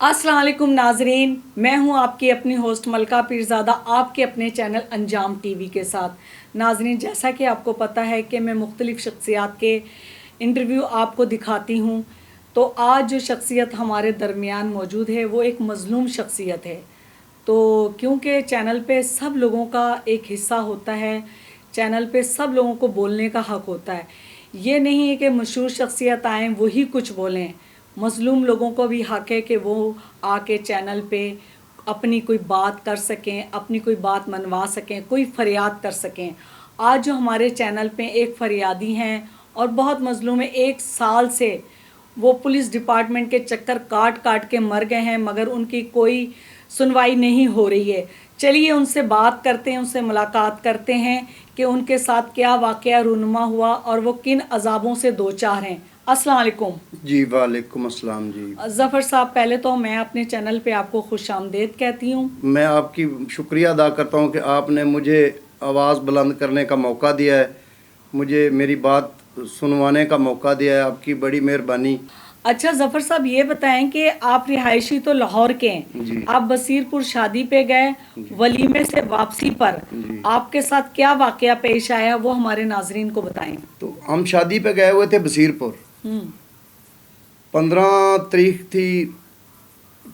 अस्सलाम वालेकुम नाजरीन, मैं हूं आपकी अपनी होस्ट मलका पीरज़ादा, आपके अपने चैनल अंजाम टीवी के साथ। नाजरीन, जैसा कि आपको पता है कि मैं मुख्तलिफ़ शख्सियात के इंटरव्यू आपको दिखाती हूं, तो आज जो शख्सियत हमारे दरमियान मौजूद है वो एक मज़लूम शख्सियत है। तो क्योंकि चैनल पे सब लोगों का एक हिस्सा होता है, चैनल पे सब लोगों को बोलने का हक़ होता है। ये नहीं है कि मशहूर शख्सियत आएँ वही कुछ बोलें, मज़लूम लोगों को भी हक़ है कि वो आके चैनल पे अपनी कोई बात कर सकें, अपनी कोई बात मनवा सकें, कोई फ़रियाद कर सकें। आज जो हमारे चैनल पे एक फ़रियादी हैं और बहुत मज़लूम है, 1 साल से वो पुलिस डिपार्टमेंट के चक्कर काट काट के मर गए हैं, मगर उनकी कोई सुनवाई नहीं हो रही है। चलिए उनसे बात करते हैं, उनसे मुलाकात करते हैं कि उनके साथ क्या वाक़या रूनुमा हुआ और वो किन अज़ाबों से दो चार हैं। अस्सलाम वालेकुम। जी वालेकुम अस्सलाम जी। ज़फ़र साहब, पहले तो मैं अपने चैनल पे आपको खुशामदीद कहती हूँ। मैं आपकी शुक्रिया अदा करता हूँ कि आपने मुझे आवाज़ बुलंद करने का मौका दिया है, मुझे मेरी बात सुनवाने का मौका दिया है, आपकी बड़ी मेहरबानी। अच्छा ज़फ़र साहब, ये बताएं कि आप रिहायशी तो लाहौर के हैं, जी आप बसीरपुर शादी पे गए, वलीमे से वापसी पर जी। आपके साथ क्या वाक़या पेश आया वो हमारे नाजरीन को बताएं। तो हम शादी पे गए हुए थे बसीरपुर। हम्म 15 तारीख थी,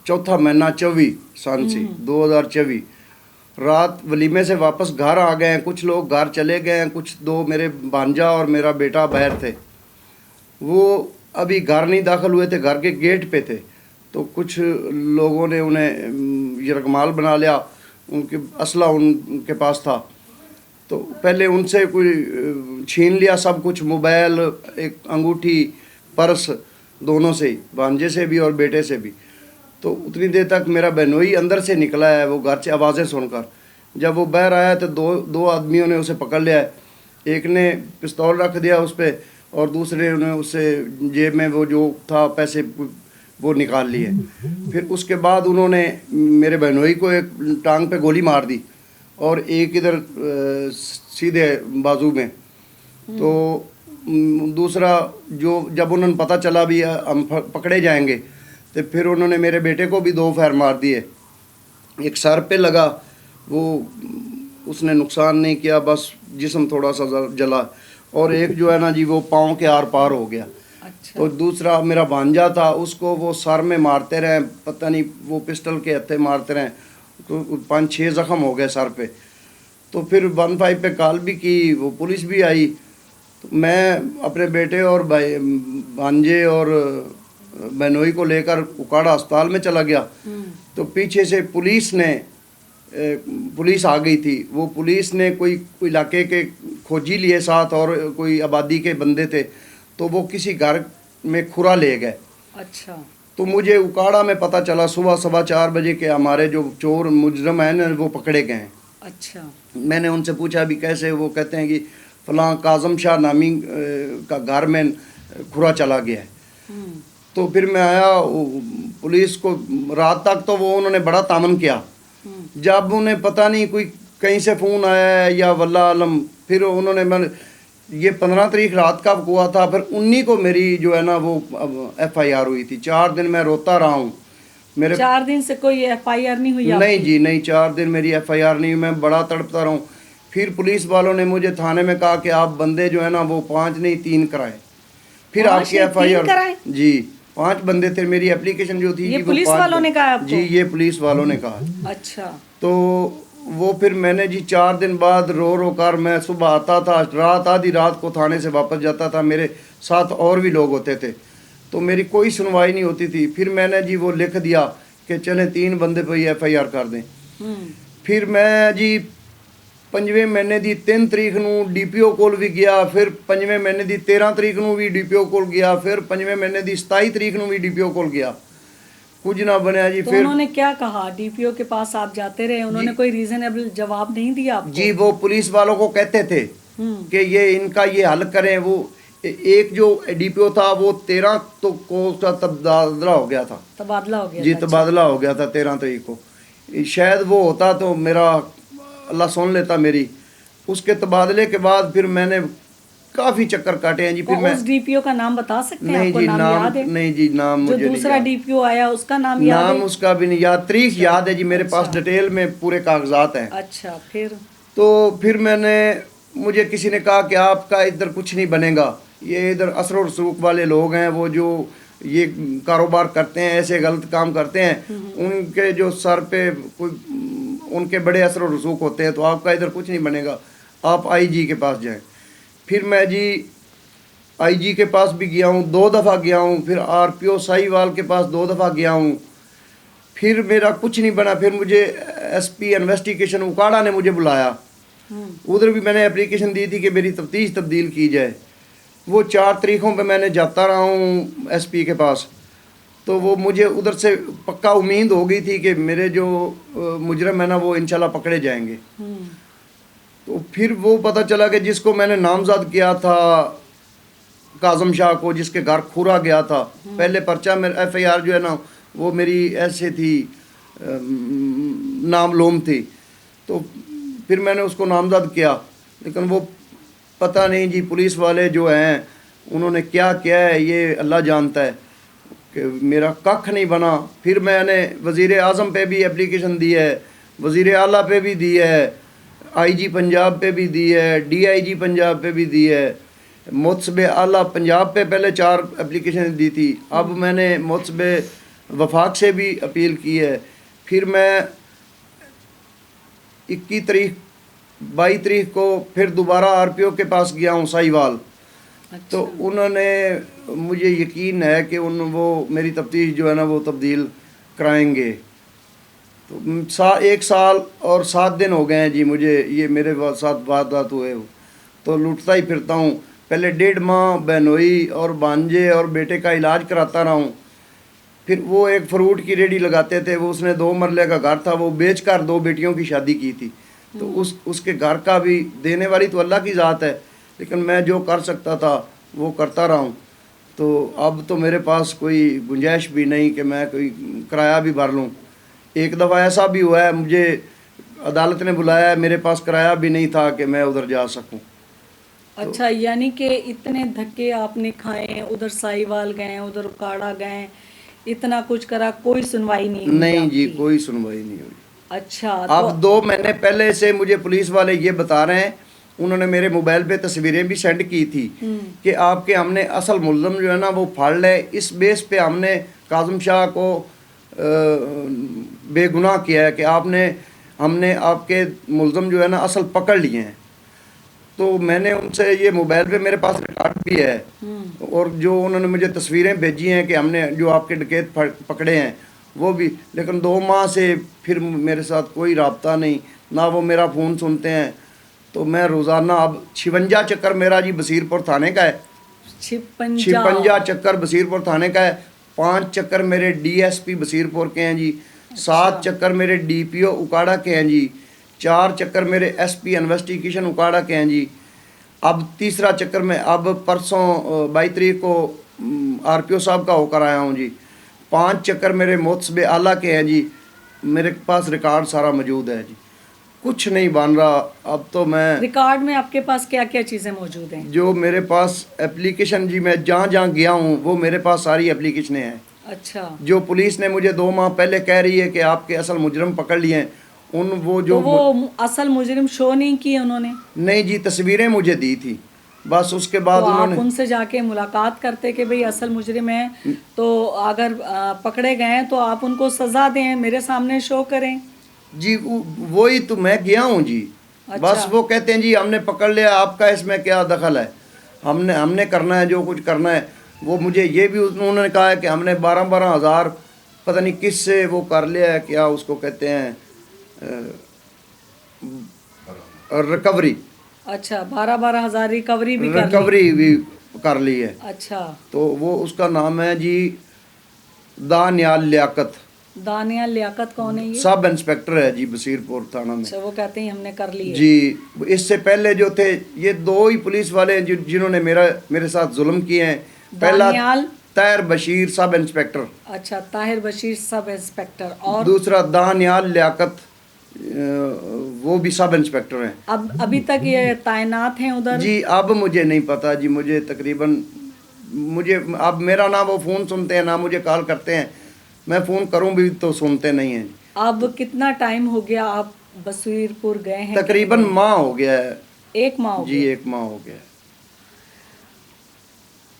चौथा महीना 24 सन सी 2024। रात वलीमे से वापस घर आ गए हैं, कुछ लोग घर चले गए हैं, कुछ दो मेरे भांजा और मेरा बेटा बाहर थे। वो अभी घर नहीं दाखिल हुए थे, घर के गेट पे थे। तो कुछ लोगों ने उन्हें यरगमाल बना लिया, उनके असला उनके पास था। तो पहले उनसे कोई छीन लिया सब कुछ, मोबाइल, एक अंगूठी, पर्स, दोनों से ही, भांजे से भी और बेटे से भी। तो उतनी देर तक मेरा बहनोई अंदर से निकला है, वो घर से आवाज़ें सुनकर। जब वो बाहर आया तो दो आदमियों ने उसे पकड़ लिया है। एक ने पिस्तौल रख दिया उस पर और दूसरे ने उससे जेब में वो जो था पैसे वो निकाल लिए। फिर उसके बाद उन्होंने मेरे बहनोई को एक टांग पे गोली मार दी और एक इधर सीधे बाजू में। तो दूसरा जो जब उन्होंने पता चला भी हम पकड़े जाएंगे, तो फिर उन्होंने मेरे बेटे को भी 2 फायर मार दिए। एक सर पे लगा, वो उसने नुकसान नहीं किया, बस जिस्म थोड़ा सा जला। और एक जो है ना जी, वो पाँव के आर पार हो गया। अच्छा। तो दूसरा मेरा भांजा था, उसको वो सर में मारते रहे, पता नहीं वो पिस्टल के हत्थे मारते रहे, तो 5-6 ज़ख्म हो गए सर पे। तो फिर 15 पे कॉल भी की, वो पुलिस भी आई। तो मैं अपने बेटे और भाई भांजे और बहनोई को लेकर उकाड़ा अस्पताल में चला गया। तो पीछे से पुलिस आ गई थी। वो पुलिस ने कोई इलाके के खोजी लिए साथ और कोई आबादी के बंदे थे, तो वो किसी घर में खुरा ले गए। अच्छा। तो मुझे उकाड़ा में पता चला सुबह 4:15 बजे के हमारे जो चोर मुजरम हैं ना वो पकड़े गए हैं। अच्छा। मैंने उनसे पूछा भी कैसे, वो कहते हैं कि फलां काजम शाह नामी का घर में खुरा चला गया है। तो फिर मैं आया, पुलिस को रात तक तो वो उन्होंने बड़ा तामन किया। जब उन्हें पता नहीं कोई कहीं से फ़ोन आया है या वल्लाह आलम, फिर उन्होंने ये 15 तारीख रात का हुआ था, फिर 19 को मेरी जो है ना वो FIR हुई थी। 4 दिन मैं रोता रहा हूँ। मेरे 4 दिन से कोई FIR नहीं हुई नहीं आपकी? जी नहीं, 4 दिन मेरी FIR नहीं हुई, मैं बड़ा तड़पता रहा हूँ। फिर पुलिस वालों ने मुझे थाने में कहा कि आप बंदे जो है ना वो 5 नहीं 3 कराए, फिर 5 आपकी नहीं 3 FIR। कराए? जी 5 बंदे थे, मेरी एप्लीकेशन जो थी ये जी वो पुलिस 5 वालों ने कहा आपको? जी ये पुलिस वालों ने कहा। अच्छा। तो वो फिर मैंने जी 4 दिन बाद रो रो कर, मैं सुबह आता था, रात आधी रात को थाने से वापस जाता था, मेरे साथ और भी लोग होते थे, तो मेरी कोई सुनवाई नहीं होती थी। फिर मैंने जी वो लिख दिया कि चलें 3 बंदे पे FIR कर दें। फिर मैं जी 5वें महीने ਦੀ 3 ਤਰੀਕ ਨੂੰ DPO ਕੋਲ ਵੀ ਗਿਆ, ਫਿਰ 5ਵੇਂ ਮਹੀਨੇ ਦੀ 13 ਤਰੀਕ ਨੂੰ ਵੀ DPO ਕੋਲ ਗਿਆ, ਫਿਰ 5ਵੇਂ ਮਹੀਨੇ ਦੀ 27 ਤਰੀਕ ਨੂੰ ਵੀ DPO ਕੋਲ ਗਿਆ, कुछ ना बनया जी। तो फिर उन्होंने क्या कहा? DPO के पास आप जाते रहे, उन्होंने कोई रीजनेबल जवाब नहीं दिया आपको? जी वो पुलिस वालों को कहते थे कि ये इनका ये हल करें। वो एक जो DPO था वो 13 तो को उसका तबादला हो गया था। तबादला हो गया जी था? तबादला हो गया था 13 तारीख को। शायद वो होता तो मेरा अल्लाह सुन लेता मेरी। उसके तबादले के बाद फिर मैंने काफ़ी चक्कर काटे हैं जी। फिर और मैं उस डीपीओ का नाम बता सकते हैं? नहीं आपको जी, नाम नाम याद है? नहीं जी, नाम जो मुझे नहीं दूसरा याद। डीपीओ आया उसका नाम याद नाम है? उसका भी नहीं याद, तारीख याद है जी, मेरे पास अच्छा। डिटेल में पूरे कागजात हैं। अच्छा, फिर? तो फिर मुझे किसी ने कहा कि आपका इधर कुछ नहीं बनेगा, ये इधर असर और रसूख वाले लोग हैं, वो जो ये कारोबार करते हैं, ऐसे गलत काम करते हैं, उनके जो सर पे कोई उनके बड़े असर और रसूख होते हैं, तो आपका इधर कुछ नहीं बनेगा, आप आईजी के पास जाएं। फिर मैं जी आईजी के पास भी गया हूँ, 2 दफ़ा गया हूँ, फिर आरपीओ साहिवाल के पास 2 दफ़ा गया हूँ, फिर मेरा कुछ नहीं बना। फिर मुझे एसपी इन्वेस्टिगेशन उकाड़ा ने मुझे बुलाया, उधर भी मैंने एप्लीकेशन दी थी कि मेरी तफ्तीश तब्दील की जाए। वो 4 तारीखों पे मैंने जाता रहा हूँ एसपी के पास, तो वो मुझे उधर से पक्का उम्मीद हो गई थी कि मेरे जो मुजरम है ना वो इंशाल्लाह पकड़े जाएंगे। तो फिर वो पता चला कि जिसको मैंने नामजद किया था काजम शाह को, जिसके घर खुरा गया था, पहले पर्चा में एफआईआर जो है ना वो मेरी ऐसे थी, नामलोम थी, तो फिर मैंने उसको नामजद किया, लेकिन वो पता नहीं जी पुलिस वाले जो हैं उन्होंने क्या किया है ये अल्लाह जानता है कि मेरा कख नहीं बना। फिर मैंने वज़ीर आज़म पे भी एप्लीकेशन दी है, वज़ीर आला पे भी दी है, आईजी पंजाब पे भी दी है, डीआईजी पंजाब पे भी दी है, मुतसबे आला पंजाब पे पहले 4 एप्लीकेशन दी थी, अब मैंने मुतसबे वफाक से भी अपील की है। फिर मैं 21 तारीख 22 तारीख को फिर दोबारा आरपीओ के पास गया हूँ साहिवाल। तो उन्होंने मुझे यकीन है कि वो मेरी तफ्तीश जो है ना वो तब्दील कराएंगे। तो 1 साल और 7 दिन हो गए हैं जी मुझे ये मेरे साथ वारदात हुए हो, तो लुटता ही फिरता हूँ। पहले 1.5 माह बहनोई और भांजे और बेटे का इलाज कराता रहा हूँ। फिर वो एक फ्रूट की रेडी लगाते थे, वो उसने 2 मरले का घर था, वो बेच कर 2 बेटियों की शादी की थी, तो उसके घर का भी देने वाली तो अल्लाह की ज़ात है, लेकिन मैं जो कर सकता था वो करता रहा हूँ। तो अब तो मेरे पास कोई गुंजाइश भी नहीं कि मैं कोई किराया भी भर लूँ। एक दफ़ा ऐसा भी हुआ है, मुझे अदालत ने बुलाया, मेरे पास किराया भी नहीं था कि मैं उधर जा सकूँ। अच्छा, यानी कि इतने धक्के आपने खाए, उधर साहिवाल गए, उधर उकाड़ा गए, इतना कुछ करा, कोई सुनवाई नहीं हुई नहीं जी, आपकी? कोई सुनवाई नहीं हुई। अच्छा, अब 2 महीने पहले से मुझे पुलिस वाले ये बता रहे हैं, उन्होंने मेरे मोबाइल पे तस्वीरें भी सेंड की थी कि आपके हमने असल मुल्ज़म जो है ना वो फाड़ ले, इस बेस पे हमने काज़म शाह को बेगुनाह किया है कि हमने आपके मुल्ज़म जो है ना असल पकड़ लिए हैं। तो मैंने उनसे ये मोबाइल पे मेरे पास रिकॉर्ड भी है, और जो उन्होंने मुझे तस्वीरें भेजी हैं कि हमने जो आपके डकैत पकड़े हैं वो भी, लेकिन 2 माह से फिर मेरे साथ कोई राब्ता नहीं, ना वो मेरा फ़ोन सुनते हैं। तो मैं रोज़ाना अब 56 चक्कर मेरा जी बसीरपुर थाने का है, 56 चक्कर बसीरपुर थाने का है, 5 चक्कर मेरे डीएसपी बसीरपुर के हैं जी, 7 चक्कर मेरे डीपीओ उकाड़ा के हैं जी, 4 चक्कर मेरे एसपी इन्वेस्टिगेशन उकाड़ा के हैं जी, अब तीसरा चक्कर में अब परसों 22 तारीख को आरपीओ साहब का होकर आया हूँ जी, 5 चक्कर मेरे मुतसबे आला के हैं जी। मेरे पास रिकॉर्ड सारा मौजूद है जी, कुछ नहीं बन रहा। अब तो मैं रिकॉर्ड में आपके पास क्या क्या चीज़ें मौजूद हैं? जो मेरे पास एप्लीकेशन जी, मैं जहाँ जहाँ गया हूँ वो मेरे पास सारी एप्लीकेशनें हैं। अच्छा, जो पुलिस ने मुझे 2 माह पहले कह रही है कि आपके असल मुजरम पकड़ लिए हैं, वो जो तो वो असल मुजरिम शो नहीं किए उन्होंने? नहीं जी, तस्वीरें मुझे दी थी, बस उसके बाद तो उन्होंने आप उनसे जाके मुलाकात करते कि भाई असल मुजरिम है, तो अगर पकड़े गए हैं तो आप उनको सज़ा दें, मेरे सामने शो करें जी, वही तो मैं गया हूँ जी। अच्छा। बस वो कहते हैं जी हमने पकड़ लिया, आपका इसमें क्या दखल है, हमने करना है जो कुछ करना है। वो मुझे ये भी उन्होंने कहा है कि हमने 12-12 हज़ार पता नहीं किस से वो कर लिया है, क्या उसको कहते हैं रिकवरी। अच्छा, 12-12 हज़ार रिकवरी भी कर ली? रिकवरी भी कर ली है। अच्छा, तो वो उसका नाम है जी दानियाल लियाकत। दानियाल लियाकत कौन है ये? सब इंस्पेक्टर है जी बसीरपुर थाना में। अच्छा, वो कहते हैं हमने कर ली है जी। इससे पहले जो थे ये 2 ही पुलिस वाले हैं जिन्होंने मेरे साथ जुल्म किए हैं। पहला दानियाल ताहिर बशीर सब इंस्पेक्टर, अच्छा, ताहिर बशीर सब इंस्पेक्टर, और दूसरा दानियाल लियाकत وہ بھی سب انسپیکٹر ہیں. اب ابھی تک یہ تعینات ہیں ادھر؟ جی اب مجھے نہیں پتا جی، مجھے تقریباً اب میرا نہ وہ فون سنتے ہیں نہ مجھے کال کرتے ہیں، میں فون کروں بھی تو سنتے نہیں ہیں. اب کتنا ٹائم ہو گیا آپ بصیر پور گئے ہیں؟ تقریباً ماہ ہو گیا ہے. 1 ماہ ہو جی گیا. 1 ماہ ہو گیا.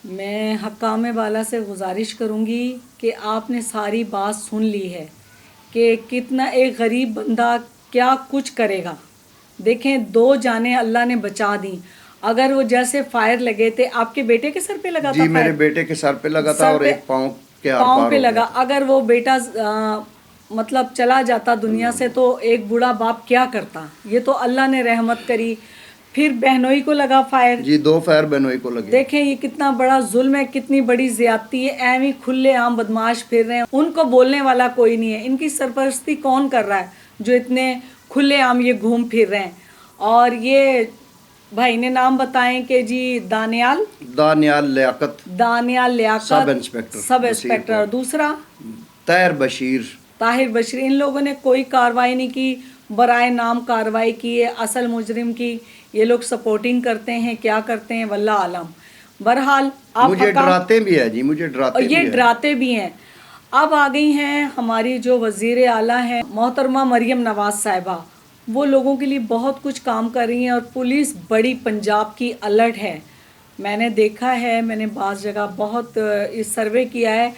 میں حکام بالا سے گزارش کروں گی کہ آپ نے ساری بات سن لی ہے کہ کتنا ایک غریب بندہ کیا کچھ کرے گا. دیکھیں 2 جانیں اللہ نے بچا دیں. اگر وہ جیسے فائر لگے تھے، آپ کے بیٹے کے سر پہ لگا تھا؟ جی میرے بیٹے کے سر پہ لگا تھا اور ایک پاؤں کے آر پاؤں پار پہ ہو گیا لگا. تھا. اگر وہ بیٹا مطلب چلا جاتا دنیا سے تو ایک بوڑھا باپ کیا کرتا. یہ تو اللہ نے رحمت کری. پھر بہنوئی کو لگا فائر. جی 2 فائر بہنوئی کو لگے. دیکھیں یہ کتنا بڑا ظلم ہے، کتنی بڑی زیادتی ہے. ایویں کھلے عام بدماش پھر رہے ہیں، ان کو بولنے والا کوئی نہیں ہے. ان کی سرپرستی کون کر رہا ہے جو اتنے کھلے عام یہ گھوم پھر رہے ہیں؟ اور یہ بھائی نے نام بتائیں کہ جی دانیال لیاقت لیاقت سب انسپیکٹر، اور دوسرا طاہر بشیر. ان لوگوں نے کوئی کاروائی نہیں کی، برائے نام کاروائی کی ہے. اصل مجرم کی یہ لوگ سپورٹنگ کرتے ہیں، کیا کرتے ہیں واللہ عالم. بہرحال آپ مجھے ڈراتے بھی ہیں جی، مجھے ڈراتے بھی ہیں. یہ ڈراتے بھی ہیں. اب آ گئی ہیں ہماری جو وزیر اعلیٰ ہیں محترمہ مریم نواز صاحبہ. وہ لوگوں کے لیے بہت کچھ کام کر رہی ہیں اور پولیس بڑی پنجاب کی الرٹ ہے. میں نے دیکھا ہے، میں نے بعض جگہ بہت اس سروے کیا ہے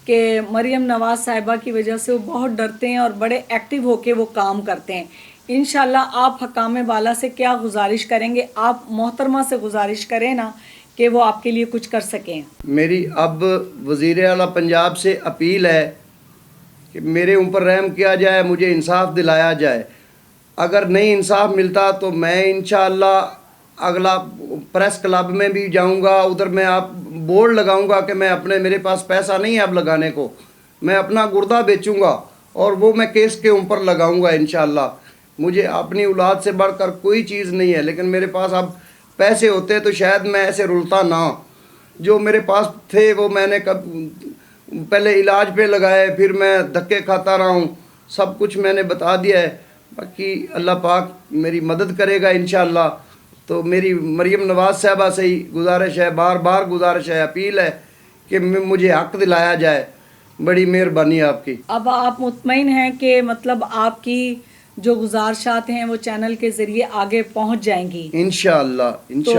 کہ مریم نواز صاحبہ کی وجہ سے وہ بہت ڈرتے ہیں اور بڑے ایکٹیو ہو کے وہ کام کرتے ہیں. انشاءاللہ آپ حکام بالا سے کیا گزارش کریں گے؟ آپ محترمہ سے گزارش کریں نا کہ وہ آپ کے لیے کچھ کر سکیں. میری اب وزیر اعلیٰ پنجاب سے اپیل ہے کہ میرے اوپر رحم کیا جائے، مجھے انصاف دلایا جائے. اگر نہیں انصاف ملتا تو میں انشاءاللہ اگلا پریس کلب میں بھی جاؤں گا. ادھر میں آپ بورڈ لگاؤں گا کہ میرے پاس پیسہ نہیں ہے اب لگانے کو، میں اپنا گردہ بیچوں گا اور وہ میں کیس کے اوپر لگاؤں گا انشاءاللہ. مجھے اپنی اولاد سے بڑھ کر کوئی چیز نہیں ہے، لیکن میرے پاس اب پیسے ہوتے تو شاید میں ایسے رلتا نہ. جو میرے پاس تھے وہ میں نے پہلے علاج پہ لگائے، پھر میں دھکے کھاتا رہا ہوں. سب کچھ میں نے بتا دیا ہے. باقی اللہ پاک میری مدد کرے گا انشاءاللہ. تو میری مریم نواز صاحبہ سے ہی گزارش ہے، بار بار گزارش ہے، اپیل ہے کہ مجھے حق دلایا جائے. بڑی مہربانی آپ کی. اب آپ مطمئن ہیں کہ مطلب آپ کی جو گزارشات ہیں وہ چینل کے ذریعے آگے پہنچ جائیں گی؟ انشاءاللہ تو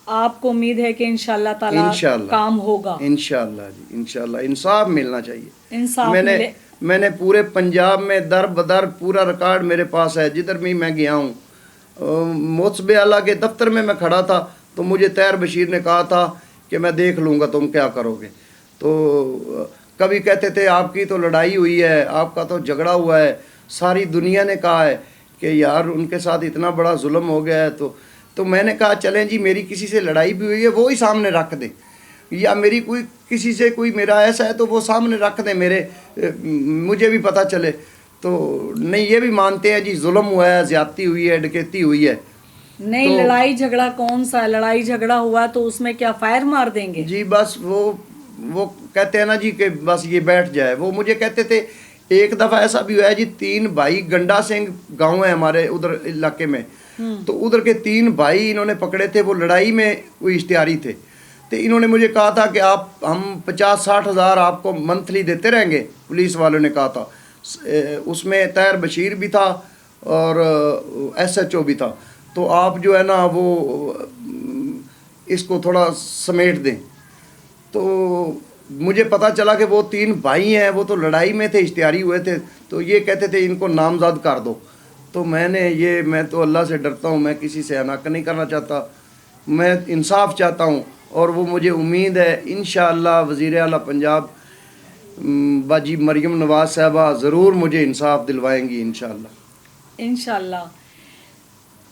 آپ کو امید ہے کہ انشاءاللہ تعالی کام ہوگا؟ انشاءاللہ جی انشاءاللہ. انصاف ملنا چاہیے. انصاف میں نے پورے پنجاب میں در بدر پورا ریکارڈ میرے پاس ہے. جدھر بھی میں گیا ہوں، محتسب اعلیٰ کے دفتر میں کھڑا تھا تو مجھے طاہر بشیر نے کہا تھا کہ میں دیکھ لوں گا تم کیا کرو گے. تو کبھی کہتے تھے آپ کی تو لڑائی ہوئی ہے، آپ کا تو جھگڑا ہوا ہے. ساری دنیا نے کہا ہے کہ یار ان کے ساتھ اتنا بڑا ظلم ہو گیا ہے. تو میں نے کہا چلیں جی میری کسی سے لڑائی بھی ہوئی ہے وہی سامنے رکھ دیں، یا میری کوئی کسی سے کوئی میرا ایسا ہے تو وہ سامنے رکھ دیں، مجھے بھی پتہ چلے. تو نہیں یہ بھی مانتے ہیں جی ظلم ہوا ہے، زیادتی ہوئی ہے، ڈکیتی ہوئی ہے. نہیں لڑائی جھگڑا کون سا لڑائی جھگڑا ہوا تو اس میں کیا فائر مار دیں گے؟ جی بس وہ کہتے ہیں نا جی کہ بس یہ بیٹھ جائے. وہ مجھے کہتے تھے ایک دفعہ ایسا بھی ہوا ہے جی 3 بھائی گنڈا سنگھ گاؤں ہے ہمارے ادھر علاقے میں، تو ادھر کے 3 بھائی انہوں نے پکڑے تھے. وہ لڑائی میں کوئی اشتہاری تھے، تو انہوں نے مجھے کہا تھا کہ ہم 50-60 ہزار آپ کو منتھلی دیتے رہیں گے. پولیس والوں نے کہا تھا. اس میں طاہر بشیر بھی تھا اور SHO بھی تھا. تو آپ جو ہے نا وہ اس کو تھوڑا سمیٹ دیں. تو مجھے پتہ چلا کہ وہ 3 بھائی ہیں، وہ تو لڑائی میں تھے، اشتہاری ہوئے تھے. تو یہ کہتے تھے ان کو نامزد کر دو. تو میں تو اللہ سے ڈرتا ہوں، میں کسی سے عناق نہیں کرنا چاہتا، میں انصاف چاہتا ہوں. اور وہ مجھے امید ہے انشاءاللہ وزیر اعلیٰ پنجاب باجی مریم نواز صاحبہ ضرور مجھے انصاف دلوائیں گی انشاءاللہ. انشاءاللہ.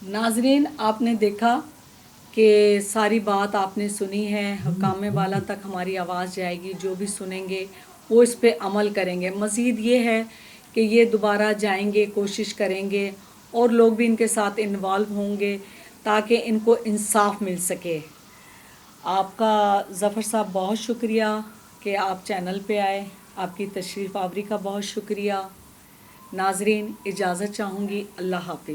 ناظرین آپ نے دیکھا کہ ساری بات آپ نے سنی ہے. حکام بالا تک ہماری آواز جائے گی، جو بھی سنیں گے وہ اس پہ عمل کریں گے. مزید یہ ہے کہ یہ دوبارہ جائیں گے، کوشش کریں گے اور لوگ بھی ان کے ساتھ انوالو ہوں گے تاکہ ان کو انصاف مل سکے. آپ کا ظفر صاحب بہت شکریہ کہ آپ چینل پہ آئے. آپ کی تشریف آوری کا بہت شکریہ. ناظرین اجازت چاہوں گی، اللہ حافظ.